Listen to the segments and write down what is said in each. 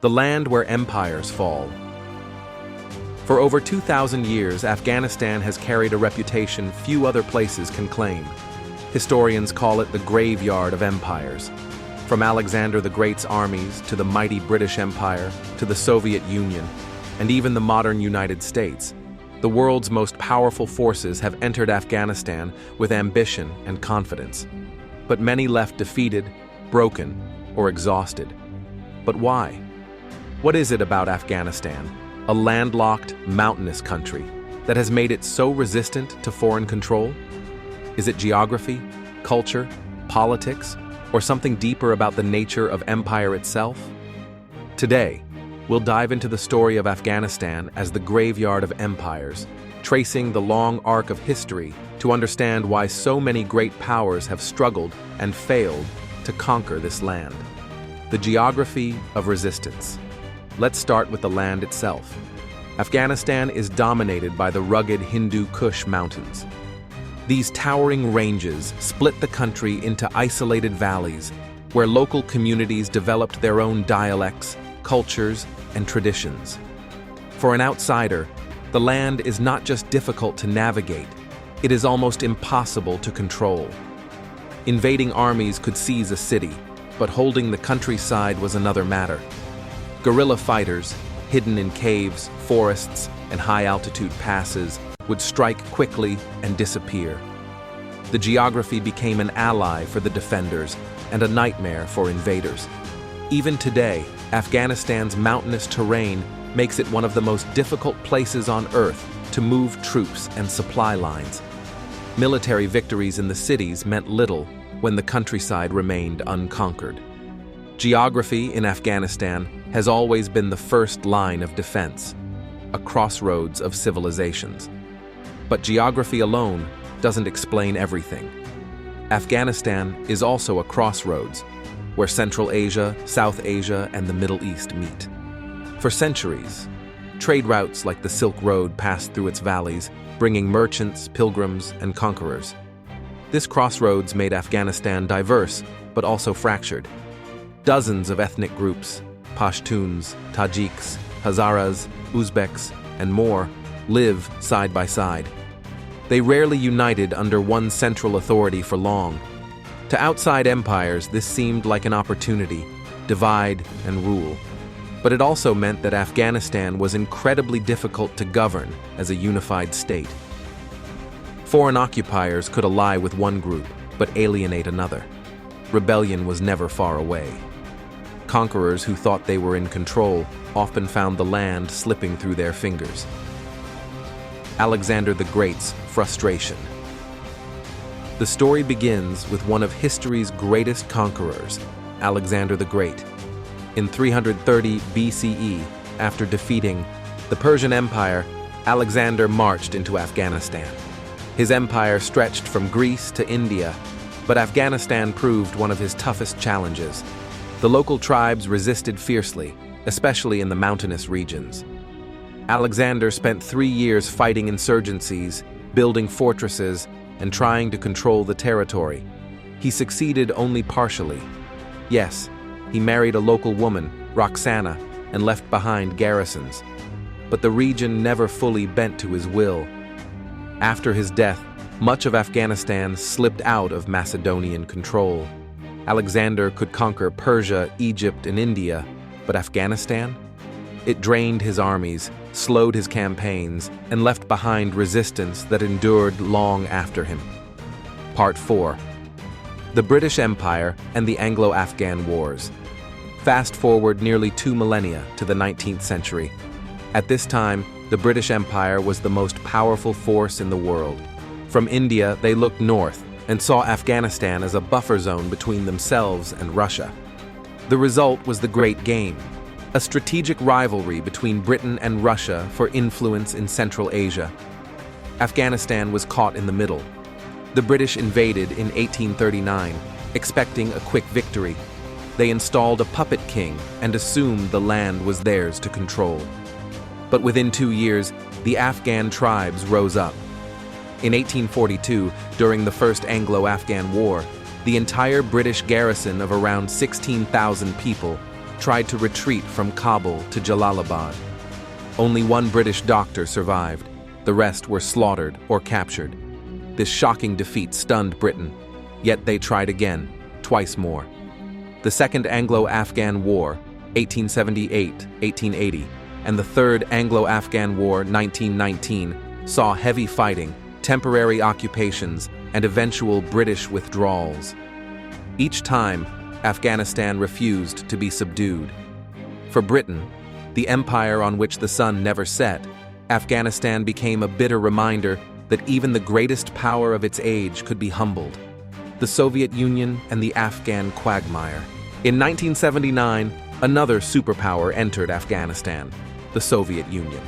the land where empires fall. For over 2,000 years, Afghanistan has carried a reputation few other places can claim. Historians call it the graveyard of empires. From Alexander the Great's armies to the mighty British Empire to the Soviet Union and even the modern United States, the world's most powerful forces have entered Afghanistan with ambition and confidence. But many left defeated, broken, or exhausted. But why? What is it about Afghanistan, a landlocked, mountainous country, that has made it so resistant to foreign control? Is it geography, culture, politics, or something deeper about the nature of empire itself? Today, we'll dive into the story of Afghanistan as the graveyard of empires, tracing the long arc of history to understand why so many great powers have struggled and failed to conquer this land. The geography of resistance. Let's start with the land itself. Afghanistan is dominated by the rugged Hindu Kush mountains. These towering ranges split the country into isolated valleys, where local communities developed their own dialects, cultures, and traditions. For an outsider, the land is not just difficult to navigate, it is almost impossible to control. Invading armies could seize a city, but holding the countryside was another matter. Guerrilla fighters, hidden in caves, forests, and high-altitude passes, would strike quickly and disappear. The geography became an ally for the defenders and a nightmare for invaders. Even today, Afghanistan's mountainous terrain makes it one of the most difficult places on Earth to move troops and supply lines. Military victories in the cities meant little when the countryside remained unconquered. Geography in Afghanistan has always been the first line of defense, a crossroads of civilizations. But geography alone doesn't explain everything. Afghanistan is also a crossroads, where Central Asia, South Asia, and the Middle East meet. For centuries, trade routes like the Silk Road passed through its valleys, bringing merchants, pilgrims, and conquerors. This crossroads made Afghanistan diverse, but also fractured. Dozens of ethnic groups, Pashtuns, Tajiks, Hazaras, Uzbeks, and more, live side by side. They rarely united under one central authority for long. To outside empires, this seemed like an opportunity, divide and rule. But it also meant that Afghanistan was incredibly difficult to govern as a unified state. Foreign occupiers could ally with one group, but alienate another. Rebellion was never far away. Conquerors who thought they were in control often found the land slipping through their fingers. Alexander the Great's frustration. The story begins with one of history's greatest conquerors, Alexander the Great. In 330 BCE, after defeating the Persian Empire, Alexander marched into Afghanistan. His empire stretched from Greece to India, but Afghanistan proved one of his toughest challenges. The local tribes resisted fiercely, especially in the mountainous regions. Alexander spent 3 years fighting insurgencies, building fortresses, and trying to control the territory. He succeeded only partially. Yes, he married a local woman, Roxana, and left behind garrisons. But the region never fully bent to his will. After his death, much of Afghanistan slipped out of Macedonian control. Alexander could conquer Persia, Egypt, and India, but Afghanistan? It drained his armies, slowed his campaigns, and left behind resistance that endured long after him. Part 4. The British Empire and the Anglo-Afghan Wars. Fast forward nearly 2 millennia to the 19th century. At this time, the British Empire was the most powerful force in the world. From India, they looked north and saw Afghanistan as a buffer zone between themselves and Russia. The result was the Great Game, a strategic rivalry between Britain and Russia for influence in Central Asia. Afghanistan was caught in the middle. The British invaded in 1839, expecting a quick victory. They installed a puppet king and assumed the land was theirs to control. But within 2 years, the Afghan tribes rose up. In 1842, during the First Anglo-Afghan War, the entire British garrison of around 16,000 people tried to retreat from Kabul to Jalalabad. Only one British doctor survived. The rest were slaughtered or captured. This shocking defeat stunned Britain, yet they tried again, twice more. The Second Anglo-Afghan War, 1878-1880, and the Third Anglo-Afghan War, 1919, saw heavy fighting, temporary occupations, and eventual British withdrawals. Each time, Afghanistan refused to be subdued. For Britain, the empire on which the sun never set, Afghanistan became a bitter reminder that even the greatest power of its age could be humbled. The Soviet Union and the Afghan quagmire. In 1979, another superpower entered Afghanistan, the Soviet Union.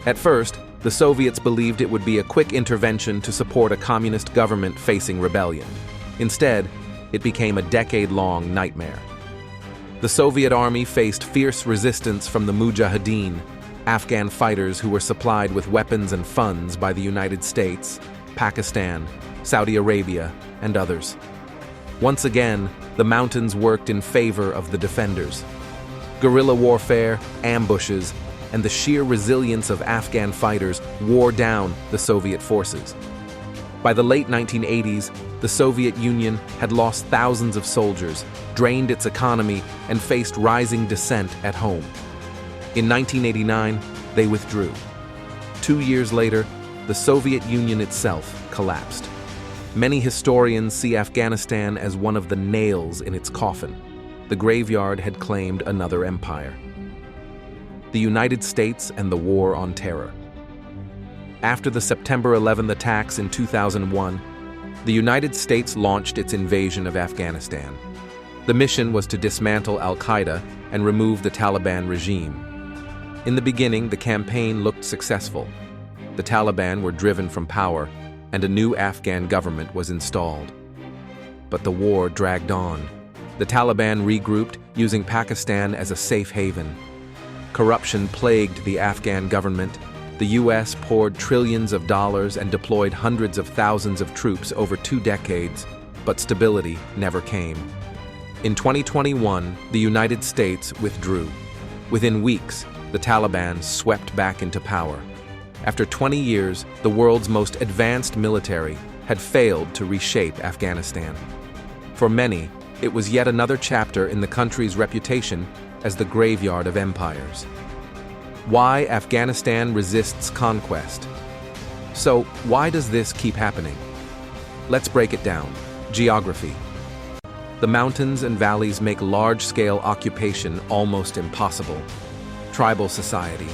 At first, the Soviets believed it would be a quick intervention to support a communist government facing rebellion. Instead, it became a decade-long nightmare. The Soviet army faced fierce resistance from the Mujahideen, Afghan fighters who were supplied with weapons and funds by the United States, Pakistan, Saudi Arabia, and others. Once again, the mountains worked in favor of the defenders. Guerrilla warfare, ambushes, and the sheer resilience of Afghan fighters wore down the Soviet forces. By the late 1980s, the Soviet Union had lost thousands of soldiers, drained its economy, and faced rising dissent at home. In 1989, they withdrew. 2 years later, the Soviet Union itself collapsed. Many historians see Afghanistan as one of the nails in its coffin. The graveyard had claimed another empire. The United States and the War on Terror. After the September 11 attacks in 2001, the United States launched its invasion of Afghanistan. The mission was to dismantle al-Qaeda and remove the Taliban regime. In the beginning, the campaign looked successful. The Taliban were driven from power, and a new Afghan government was installed. But the war dragged on. The Taliban regrouped, using Pakistan as a safe haven. Corruption plagued the Afghan government. The U.S. poured trillions of dollars and deployed hundreds of thousands of troops over 2 decades, but stability never came. In 2021, the United States withdrew. Within weeks, the Taliban swept back into power. After 20 years, the world's most advanced military had failed to reshape Afghanistan. For many, it was yet another chapter in the country's reputation as the graveyard of empires. Why Afghanistan resists conquest. So, why does this keep happening? Let's break it down. Geography. The mountains and valleys make large-scale occupation almost impossible. Tribal society.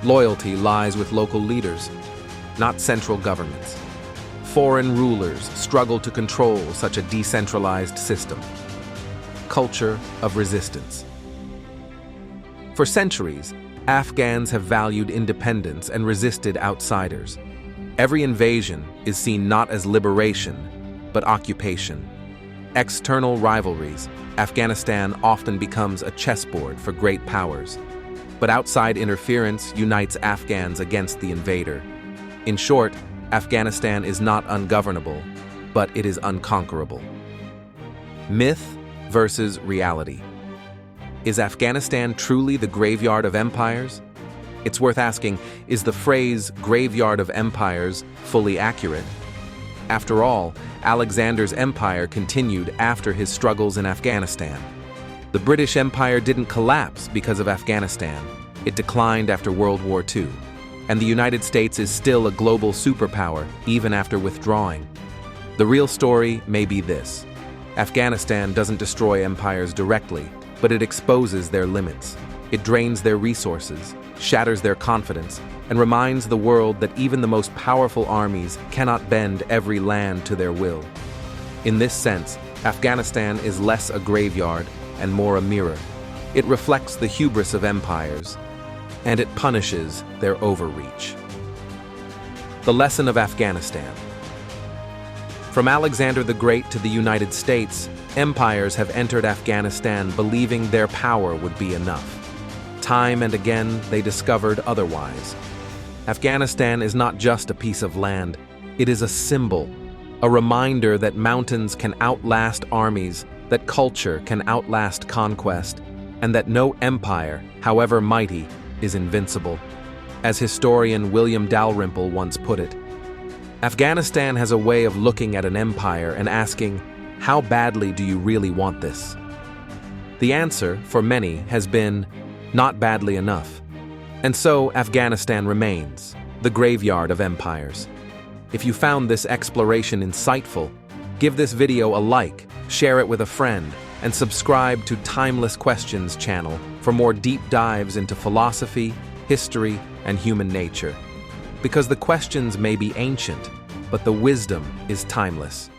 Loyalty lies with local leaders, not central governments. Foreign rulers struggle to control such a decentralized system. Culture of resistance. For centuries, Afghans have valued independence and resisted outsiders. Every invasion is seen not as liberation, but occupation. External rivalries. Afghanistan often becomes a chessboard for great powers. But outside interference unites Afghans against the invader. In short, Afghanistan is not ungovernable, but it is unconquerable. Myth versus reality. Is Afghanistan truly the graveyard of empires? It's worth asking, is the phrase graveyard of empires fully accurate? After all, Alexander's empire continued after his struggles in Afghanistan. The British Empire didn't collapse because of Afghanistan. It declined after World War II. And the United States is still a global superpower, even after withdrawing. The real story may be this. Afghanistan doesn't destroy empires directly, but it exposes their limits. It drains their resources, shatters their confidence, and reminds the world that even the most powerful armies cannot bend every land to their will. In this sense, Afghanistan is less a graveyard and more a mirror. It reflects the hubris of empires, and it punishes their overreach. The lesson of Afghanistan. From Alexander the Great to the United States, empires have entered Afghanistan believing their power would be enough. Time and again, they discovered otherwise. Afghanistan is not just a piece of land, it is a symbol, a reminder that mountains can outlast armies, that culture can outlast conquest, and that no empire, however mighty, is invincible. As historian William Dalrymple once put it, Afghanistan has a way of looking at an empire and asking, how badly do you really want this? The answer, for many, has been, not badly enough. And so Afghanistan remains, the graveyard of empires. If you found this exploration insightful, give this video a like, share it with a friend, and subscribe to Timeless Questions channel for more deep dives into philosophy, history, and human nature. Because the questions may be ancient, but the wisdom is timeless.